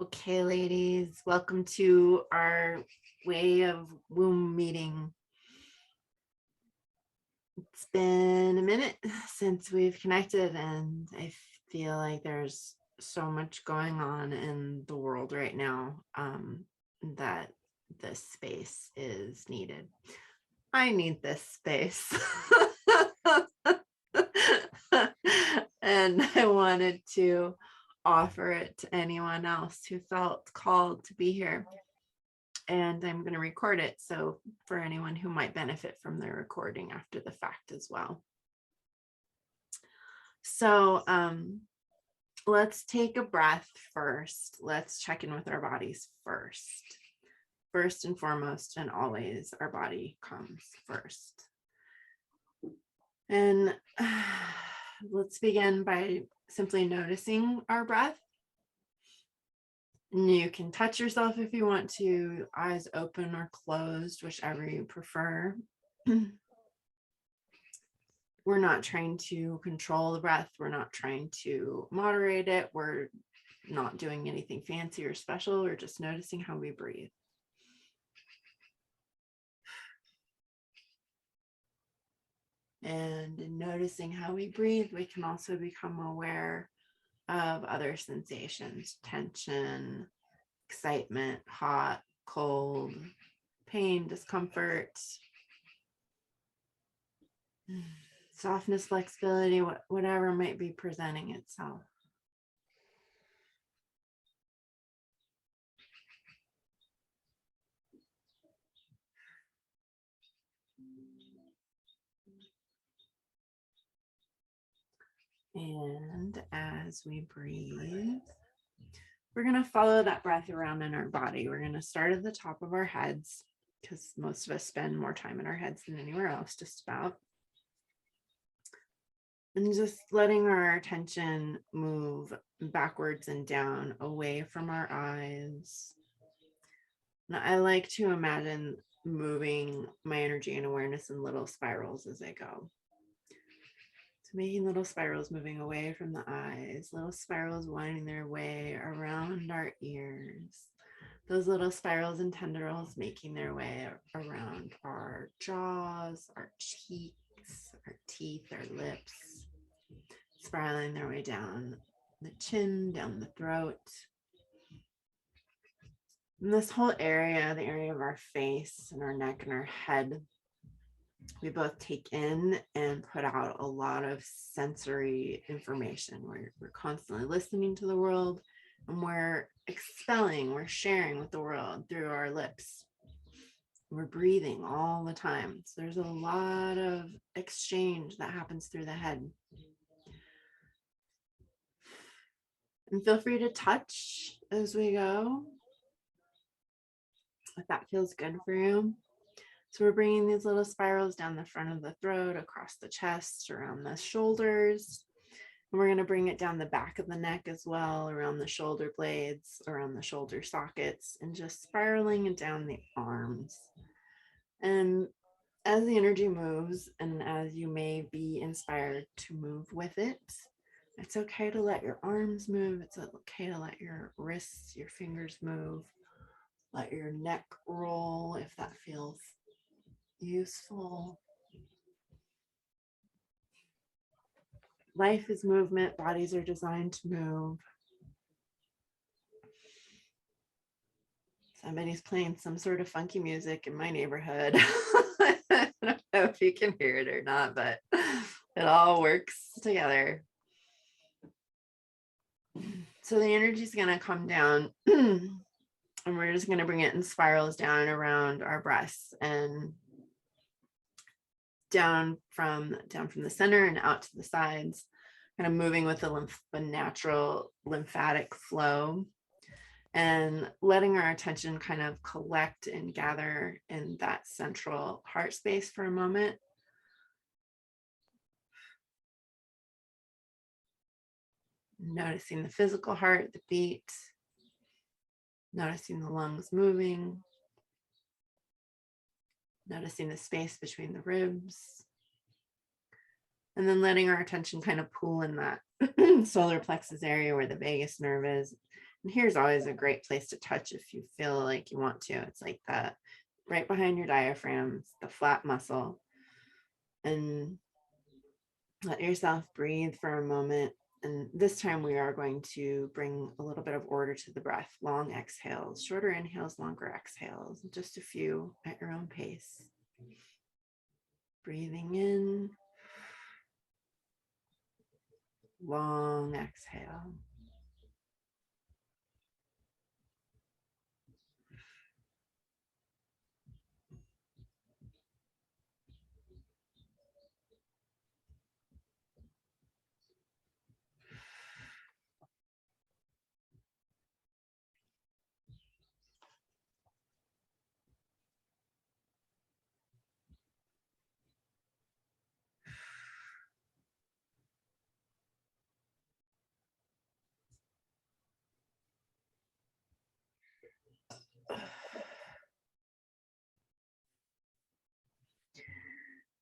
Okay, ladies, welcome to our way of womb meeting. It's been a minute since we've connected, and I feel like there's so much going on in the world right now that this space is needed. I need this space. And I wanted to offer it to anyone else who felt called to be here. And I'm going to record it. So for anyone who might benefit from the recording after the fact as well. So let's take a breath first. Let's check in with our bodies first. First and foremost, and always our body comes first. And let's begin by simply noticing our breath. And you can touch yourself if you want to, eyes open or closed, whichever you prefer. We're not trying to control the breath. We're not trying to moderate it. We're not doing anything fancy or special. We're just noticing how we breathe. And in noticing how we breathe, we can also become aware of other sensations, tension, excitement, hot, cold, pain, discomfort, softness, flexibility, whatever might be presenting itself. And as we breathe, we're going to follow that breath around in our body. We're going to start at the top of our heads, because most of us spend more time in our heads than anywhere else, just about. And just letting our attention move backwards and down, away from our eyes. Now, I like to imagine moving my energy and awareness in little spirals as I go. So making little spirals moving away from the eyes, little spirals winding their way around our ears. Those little spirals and tendrils making their way around our jaws, our cheeks, our teeth, our lips, spiraling their way down the chin, down the throat. And this whole area, the area of our face and our neck and our head, we both take in and put out a lot of sensory information. We're constantly listening to the world, and we're expelling, we're sharing with the world through our lips. We're breathing all the time. So there's a lot of exchange that happens through the head. And feel free to touch as we go, if that feels good for you. So we're bringing these little spirals down the front of the throat, across the chest, around the shoulders. And we're going to bring it down the back of the neck as well, around the shoulder blades, around the shoulder sockets, and just spiraling it down the arms. And as the energy moves, and as you may be inspired to move with it, it's okay to let your arms move. It's okay to let your wrists, your fingers move. Let your neck roll if that feels useful. Life is movement. Bodies are designed to move. Somebody's playing some sort of funky music in my neighborhood. I don't know if you can hear it or not, but it all works together. So the energy is going to come down and we're just going to bring it in spirals down around our breasts and down from the center and out to the sides, kind of moving with the natural lymphatic flow, and letting our attention kind of collect and gather in that central heart space for a moment. Noticing the physical heart, the beat, noticing the lungs moving, noticing the space between the ribs, and then letting our attention kind of pool in that solar plexus area where the vagus nerve is, And here's always a great place to touch if you feel like you want to. It's like that right behind your diaphragm, the flat muscle. And let yourself breathe for a moment. And this time we are going to bring a little bit of order to the breath. Long exhales, shorter inhales, longer exhales, just a few at your own pace. Breathing in, long exhale.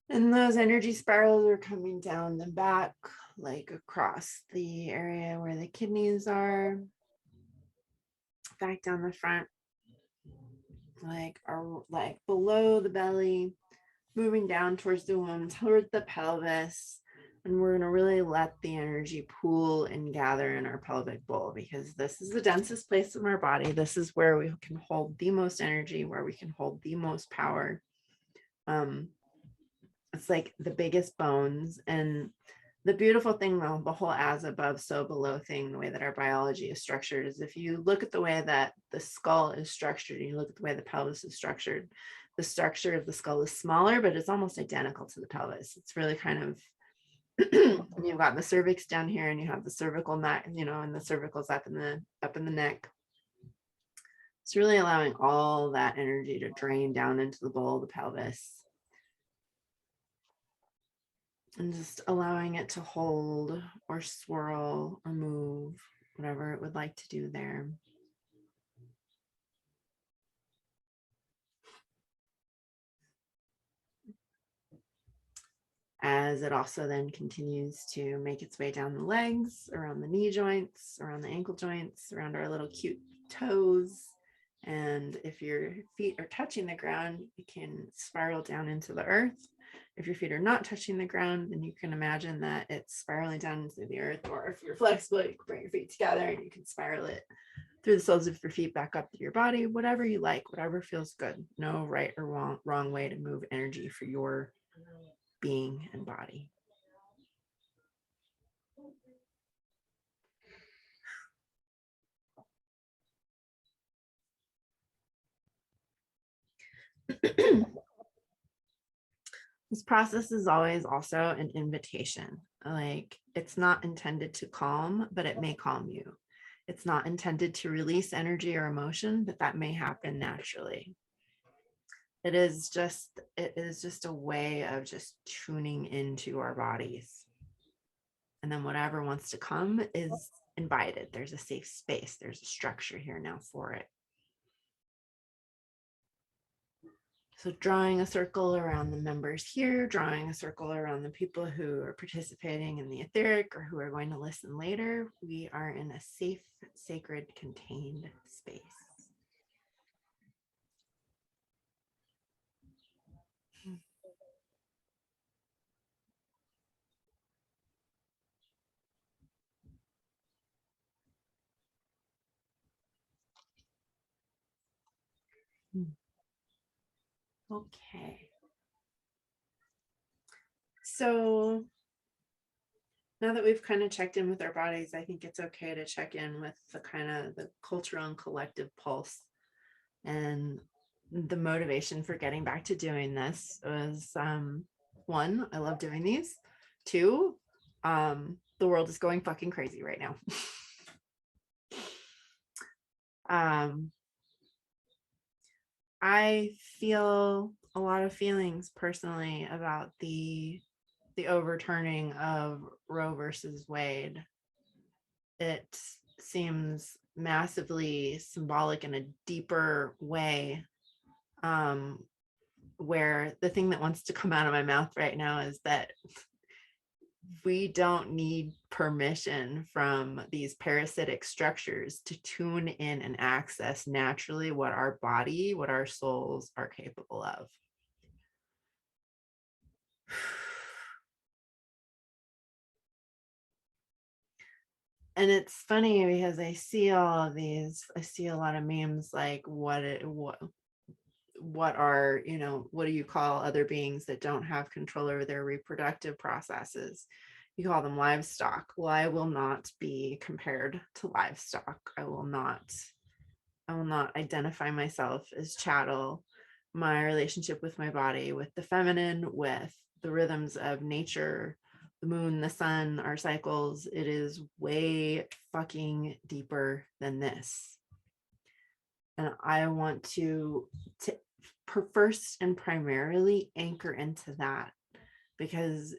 And those energy spirals are coming down the back, like across the area where the kidneys are, back down the front, like below the belly, moving down towards the womb, towards the pelvis. And we're going to really let the energy pool and gather in our pelvic bowl, because this is the densest place in our body. This is where we can hold the most energy, where we can hold the most power. It's like the biggest bones. And the beautiful thing, though, the whole as above, so below thing, the way that our biology is structured, is if you look at the way that the skull is structured and you look at the way the pelvis is structured, the structure of the skull is smaller, but it's almost identical to the pelvis. It's really kind of, you've got the cervix down here and you have the cervical neck, and the cervical's up in the neck. It's really allowing all that energy to drain down into the bowl of the pelvis. And just allowing it to hold or swirl or move, whatever it would like to do there. As it also then continues to make its way down the legs, around the knee joints, around the ankle joints, around our little cute toes. And if your feet are touching the ground, you can spiral down into the earth. If your feet are not touching the ground, then you can imagine that it's spiraling down into the earth. Or if you're flexible, you can bring your feet together and you can spiral it through the soles of your feet back up to your body, whatever you like, whatever feels good. No right or wrong way to move energy for your being and body. This process is always also an invitation. Like, it's not intended to calm, but it may calm you. It's not intended to release energy or emotion, but that may happen naturally. It is just a way of just tuning into our bodies. And then whatever wants to come is invited. There's a safe space. There's a structure here now for it. So drawing a circle around the members here, drawing a circle around the people who are participating in the etheric or who are going to listen later. We are in a safe, sacred, contained space. Okay. So now that we've kind of checked in with our bodies, I think it's okay to check in with the kind of the cultural and collective pulse. And the motivation for getting back to doing this was, one, I love doing these. Two, the world is going fucking crazy right now. I feel a lot of feelings personally about the overturning of Roe versus Wade. It seems massively symbolic in a deeper way, where the thing that wants to come out of my mouth right now is that we don't need permission from these parasitic structures to tune in and access naturally what our body, what our souls are capable of. And it's funny because I see all of these, I see a lot of memes like what are, you know, what do you call other beings that don't have control over their reproductive processes? You call them livestock. Well, I will not be compared to livestock. I will not identify myself as chattel. My relationship with my body, with the feminine, with the rhythms of nature, the moon, the sun, our cycles, it is way fucking deeper than this. And I want to first and primarily anchor into that, because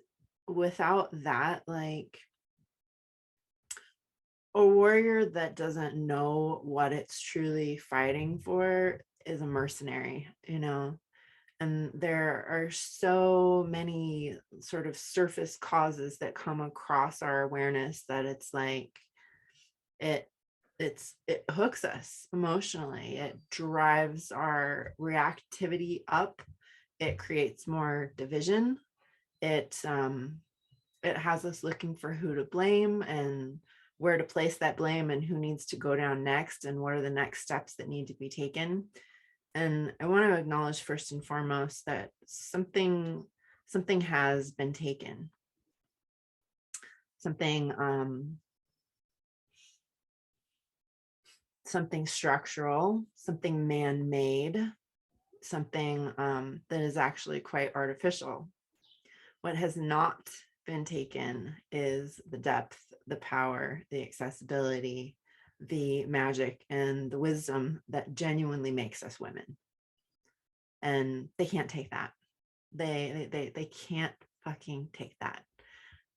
without that, like, a warrior that doesn't know what it's truly fighting for is a mercenary, you know. And there are so many sort of surface causes that come across our awareness that it's like it hooks us emotionally. It drives our reactivity up. It creates more division. It has us looking for who to blame and where to place that blame and who needs to go down next and what are the next steps that need to be taken. And I want to acknowledge first and foremost that something has been taken. Something structural, something man-made, something that is actually quite artificial. What has not been taken is the depth, the power, the accessibility, the magic, and the wisdom that genuinely makes us women. And they can't take that. They can't fucking take that.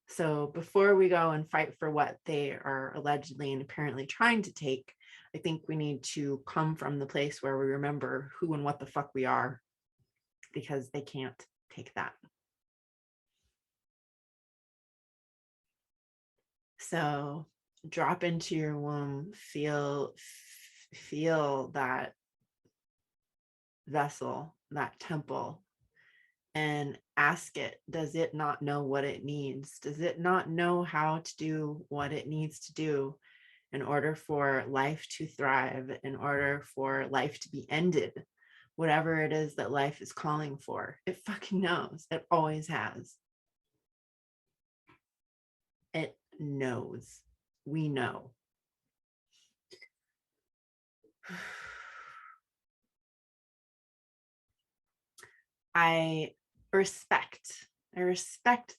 So before we go and fight for what they are allegedly and apparently trying to take, I think we need to come from the place where we remember who and what the fuck we are, because they can't take that. So drop into your womb, feel that vessel, that temple, and ask it, does it not know what it needs? Does it not know how to do what it needs to do in order for life to thrive, in order for life to be ended? Whatever it is that life is calling for, it fucking knows. It always has. It knows. We know. I respect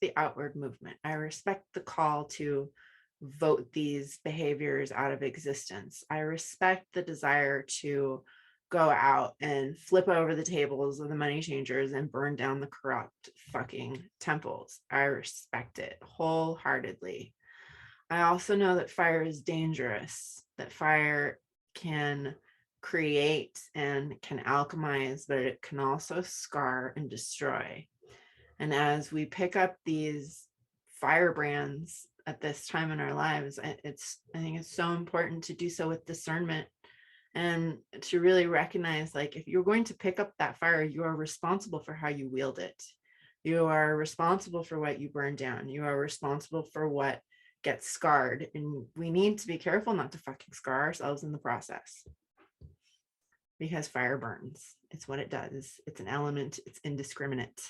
the outward movement. I respect the call to vote these behaviors out of existence. I respect the desire to go out and flip over the tables of the money changers and burn down the corrupt fucking temples. I respect it wholeheartedly. I also know that fire is dangerous, that fire can create and can alchemize, but it can also scar and destroy. And as we pick up these firebrands at this time in our lives, I think it's so important to do so with discernment and to really recognize, like, if you're going to pick up that fire, you are responsible for how you wield it. You are responsible for what you burn down. You are responsible for what gets scarred. And we need to be careful not to fucking scar ourselves in the process, because fire burns. It's what it does. It's an element. It's indiscriminate.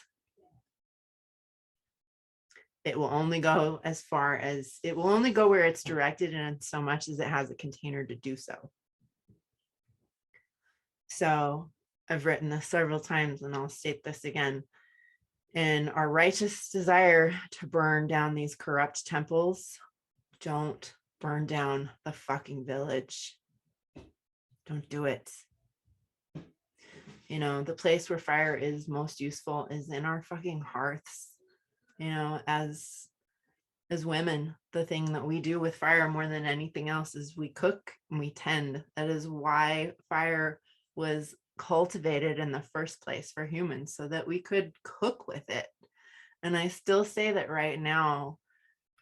It will only go as far as, it will only go where it's directed, and so much as it has a container to do so. So I've written this several times, and I'll state this again. In our righteous desire to burn down these corrupt temples, don't burn down the fucking village. Don't do it. You know, the place where fire is most useful is in our fucking hearths. You know, as women, the thing that we do with fire more than anything else is we cook and we tend. That is why fire was cultivated in the first place for humans, so that we could cook with it. And I still say that right now,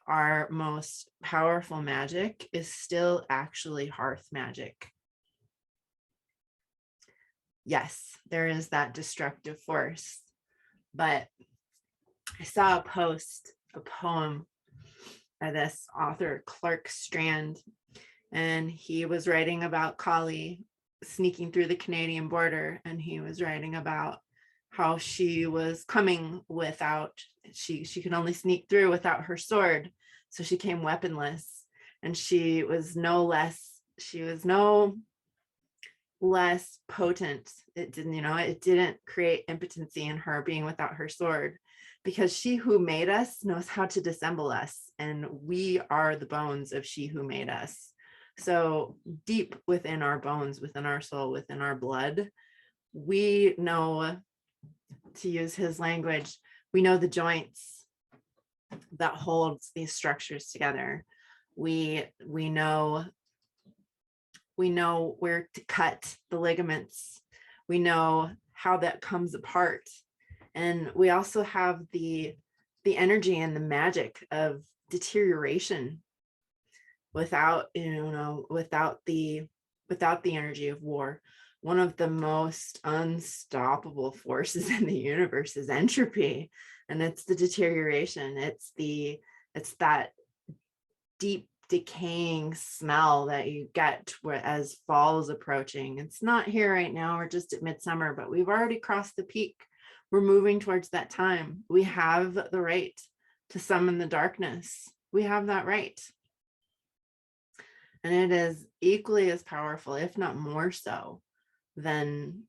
our most powerful magic is still actually hearth magic. Yes, there is that destructive force, but I saw a poem by this author, Clark Strand, and he was writing about Kali sneaking through the Canadian border, and he was writing about how she was coming without, she could only sneak through without her sword, so she came weaponless, and she was no less potent. It didn't create impotency in her being without her sword, because she who made us knows how to dissemble us, and we are the bones of she who made us. So deep within our bones, within our soul, within our blood, we know, to use his language, we know the joints that holds these structures together. We know where to cut the ligaments. We know how that comes apart. And we also have the energy and the magic of deterioration without the energy of war. One of the most unstoppable forces in the universe is entropy, and it's the deterioration. It's that deep decaying smell that you get as fall is approaching. It's not here right now, we're just at midsummer, but we've already crossed the peak. We're moving towards that time. We have the right to summon the darkness. We have that right. And it is equally as powerful, if not more so, than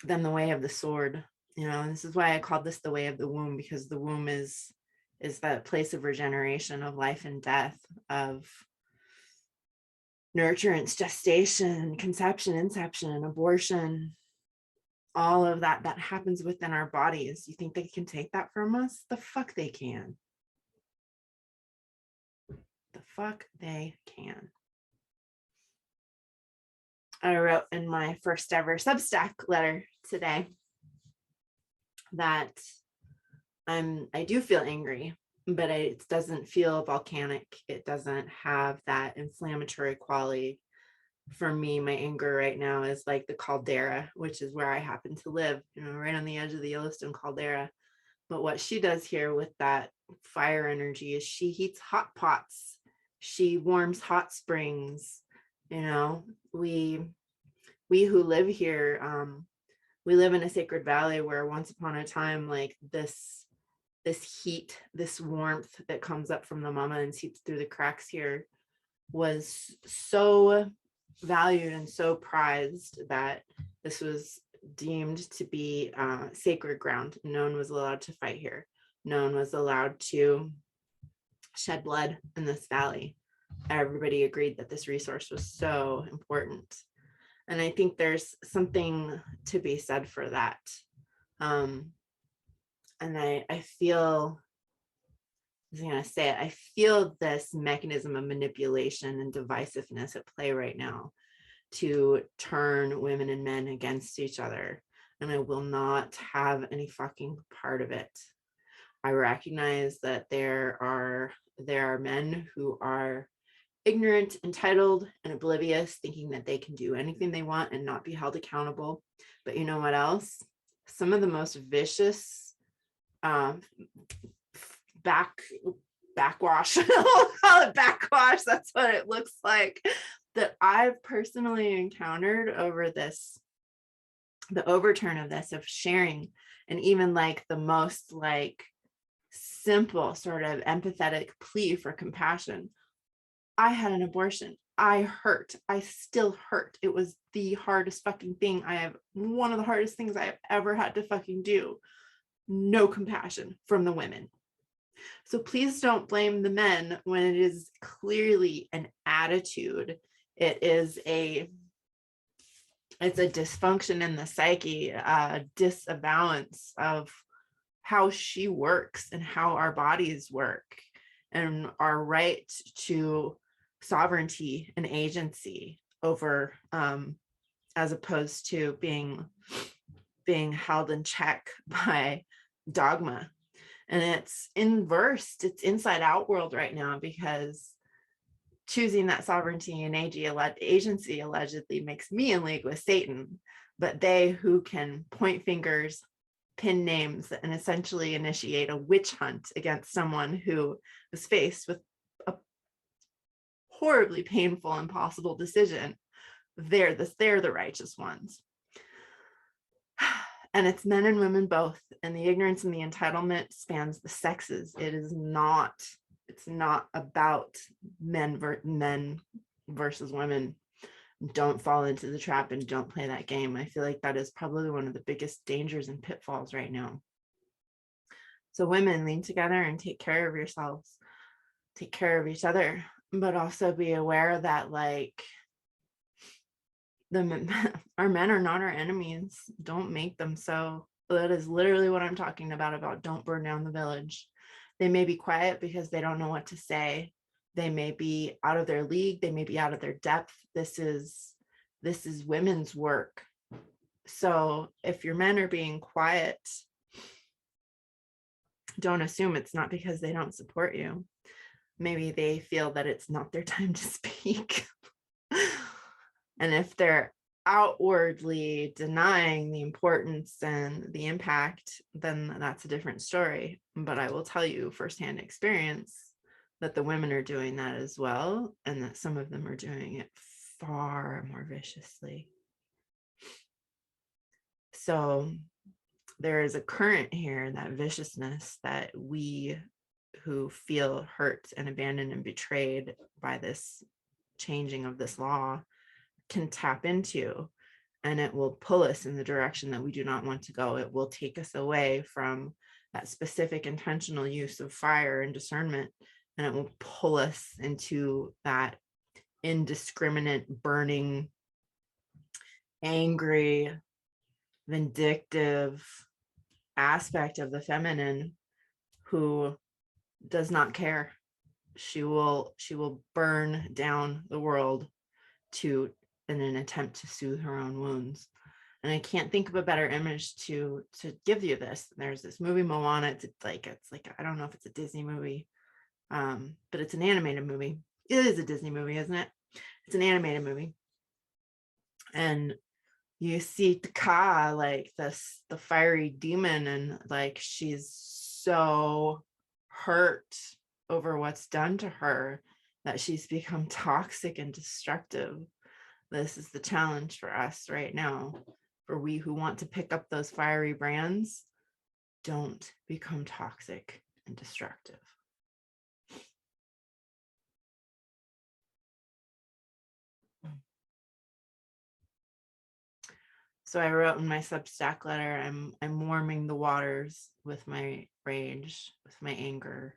the way of the sword. This is why I called this the way of the womb, because the womb is that place of regeneration, of life and death, of nurturance, gestation, conception, inception, abortion, all of that happens within our bodies. You think they can take that from us? The fuck they can. The fuck they can. I wrote in my first ever Substack letter today that I do feel angry, but it doesn't feel volcanic. It doesn't have that inflammatory quality. For me, my anger right now is like the caldera, which is where I happen to live, right on the edge of the Yellowstone caldera. But what she does here with that fire energy is she heats hot pots. She warms hot springs. We who live here, we live in a sacred valley where once upon a time, like this heat, this warmth that comes up from the mama and seeps through the cracks here was so valued and so prized that this was deemed to be sacred ground. No one was allowed to fight here. No one was allowed to shed blood in this valley. Everybody agreed that this resource was so important. And I think there's something to be said for that. And I feel, I was going to say it, I feel this mechanism of manipulation and divisiveness at play right now to turn women and men against each other. And I will not have any fucking part of it. I recognize that there are men who are ignorant, entitled, and oblivious, thinking that they can do anything they want and not be held accountable. But you know what else? Some of the most vicious backwash, I'll call it backwash, that's what it looks like, that I've personally encountered over this, the overturn of this, of sharing, and even like the most like simple sort of empathetic plea for compassion. I had an abortion. I hurt. I still hurt. It was the hardest fucking thing. One of the hardest things I have ever had to fucking do. No compassion from the women. So please don't blame the men when it is clearly an attitude. It's a dysfunction in the psyche, a disavowance of how she works and how our bodies work, and our right to sovereignty and agency over, as opposed to being held in check by dogma. And it's inversed, it's inside out world right now, because choosing that sovereignty and agency allegedly makes me in league with Satan. But they who can point fingers, pin names, and essentially initiate a witch hunt against someone who was faced with a horribly painful, impossible decision, they're the righteous ones. And it's men and women both, and the ignorance and the entitlement spans the sexes. It's not about men versus women. Don't fall into the trap and don't play that game. I feel like that is probably one of the biggest dangers and pitfalls right now. So women, lean together and take care of yourselves, take care of each other, but also be aware that like our men are not our enemies. Don't make them so. That is literally what I'm talking about don't burn down the village. They may be quiet because they don't know what to say. They may be out of their league. They may be out of their depth. This is women's work. So if your men are being quiet, don't assume it's not because they don't support you. Maybe they feel that it's not their time to speak. And if they're outwardly denying the importance and the impact, then that's a different story. But I will tell you firsthand experience that the women are doing that as well, and that some of them are doing it far more viciously. So there is a current here, that viciousness that we who feel hurt and abandoned and betrayed by this changing of this law can tap into, and it will pull us in the direction that we do not want to go. It will take us away from that specific intentional use of fire and discernment, and it will pull us into that indiscriminate, burning, angry, vindictive aspect of the feminine who does not care. She will burn down the world in an attempt to soothe her own wounds. And I can't think of a better image to give you this. There's this movie Moana. It's like I don't know if it's a Disney movie, but it's an animated movie. It is a Disney movie, isn't it? It's an animated movie, and you see Taka, like the fiery demon, and like she's so hurt over what's done to her that she's become toxic and destructive. This is the challenge for us right now. For we who want to pick up those fiery brands, don't become toxic and destructive. So I wrote in my Substack letter, I'm warming the waters with my rage, with my anger.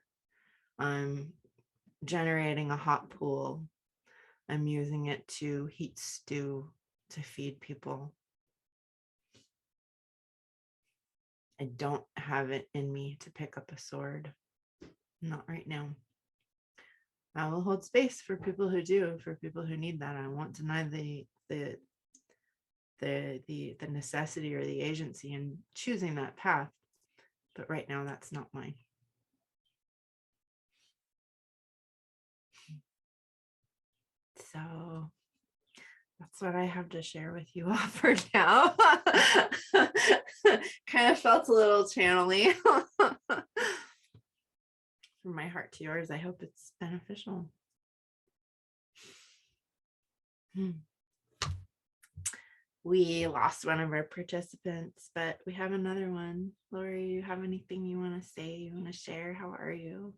I'm generating a hot pool. I'm using it to heat stew, to feed people. I don't have it in me to pick up a sword. Not right now. I will hold space for people who do, for people who need that. I won't deny the necessity or the agency in choosing that path, but right now that's not mine. So that's what I have to share with you all for now. Kind of felt a little channeling. From my heart to yours. I hope it's beneficial. We lost one of our participants, but we have another one. Lori, you have anything you want to say? You want to share? How are you?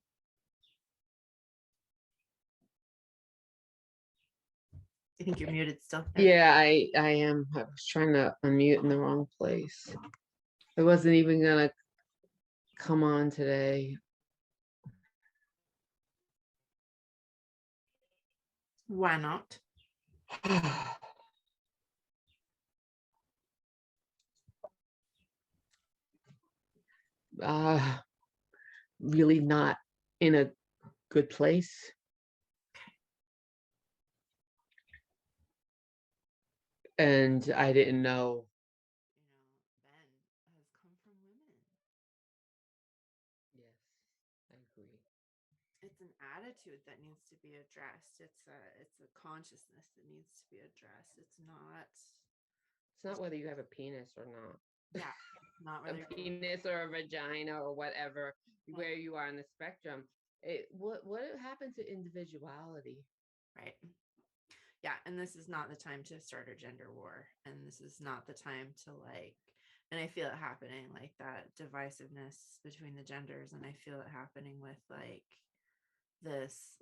I think you're muted still. Yeah, I am. I was trying to unmute in the wrong place. I wasn't even gonna come on today. Why not? Really not in a good place. And I didn't know. Ben has come from women. it's an attitude that needs to be addressed. It's a consciousness that needs to be addressed. It's not whether you have a penis or not. Yeah, not A whether penis or a vagina or whatever, where you are in the spectrum. What happened to individuality? right. Yeah, and this is not the time to start a gender war, and this is not the time to and I feel it happening, like that divisiveness between the genders, and I feel it happening with this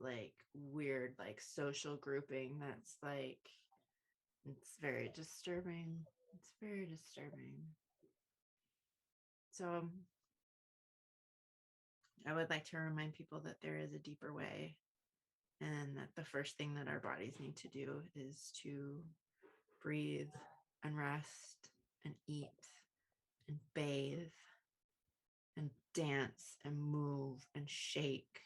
weird social grouping that's it's very disturbing. It's very disturbing. So I would like to remind people that there is a deeper way, and that the first thing that our bodies need to do is to breathe and rest and eat and bathe and dance and move and shake.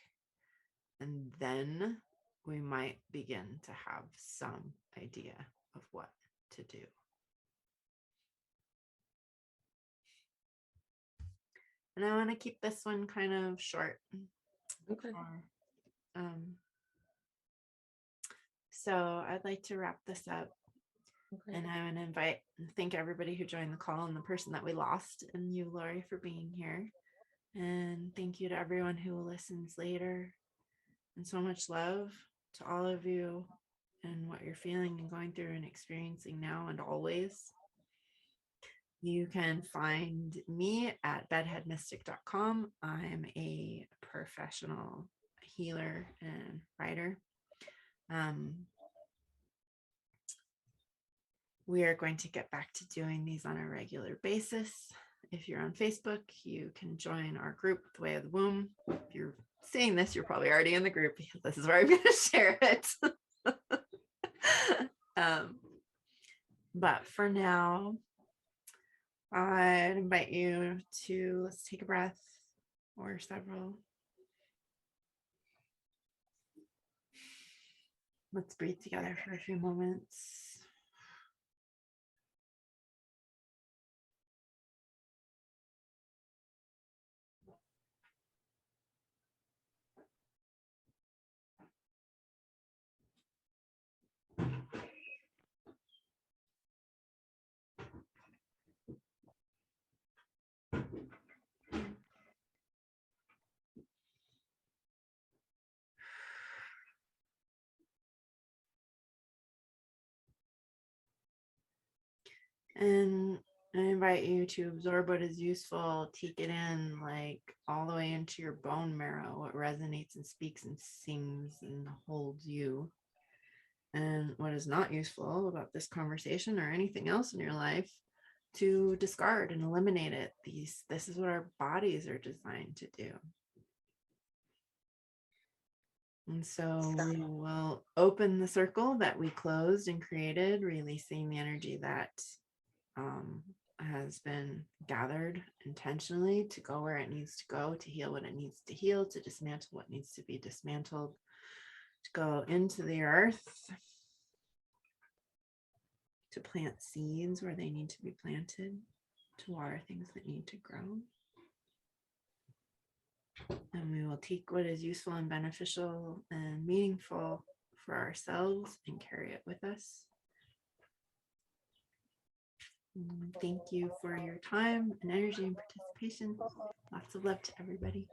And then we might begin to have some idea of what to do. And I want to keep this one kind of short. Okay. So I'd like to wrap this up. Okay. And I want to thank everybody who joined the call, and the person that we lost, and you, Lori, for being here. And thank you to everyone who listens later. And so much love to all of you and what you're feeling and going through and experiencing now and always. You can find me at bedheadmystic.com. I'm a professional healer and writer. We are going to get back to doing these on a regular basis. If you're on Facebook, you can join our group, The Way of the Womb. If you're seeing this, you're probably already in the group, because this is where I'm going to share it. But for now, I'd invite you to, let's take a breath or several. Let's breathe together for a few moments. And I invite you to absorb what is useful, take it in all the way into your bone marrow, what resonates and speaks and sings and holds you. And what is not useful about this conversation or anything else in your life, to discard and eliminate it. This is what our bodies are designed to do. And so we will open the circle that we closed and created, releasing the energy that has been gathered intentionally to go where it needs to go, to heal what it needs to heal, to dismantle what needs to be dismantled, to go into the earth, to plant seeds where they need to be planted, to water things that need to grow. And we will take what is useful and beneficial and meaningful for ourselves and carry it with us. Thank you for your time and energy and participation. Lots of love to everybody.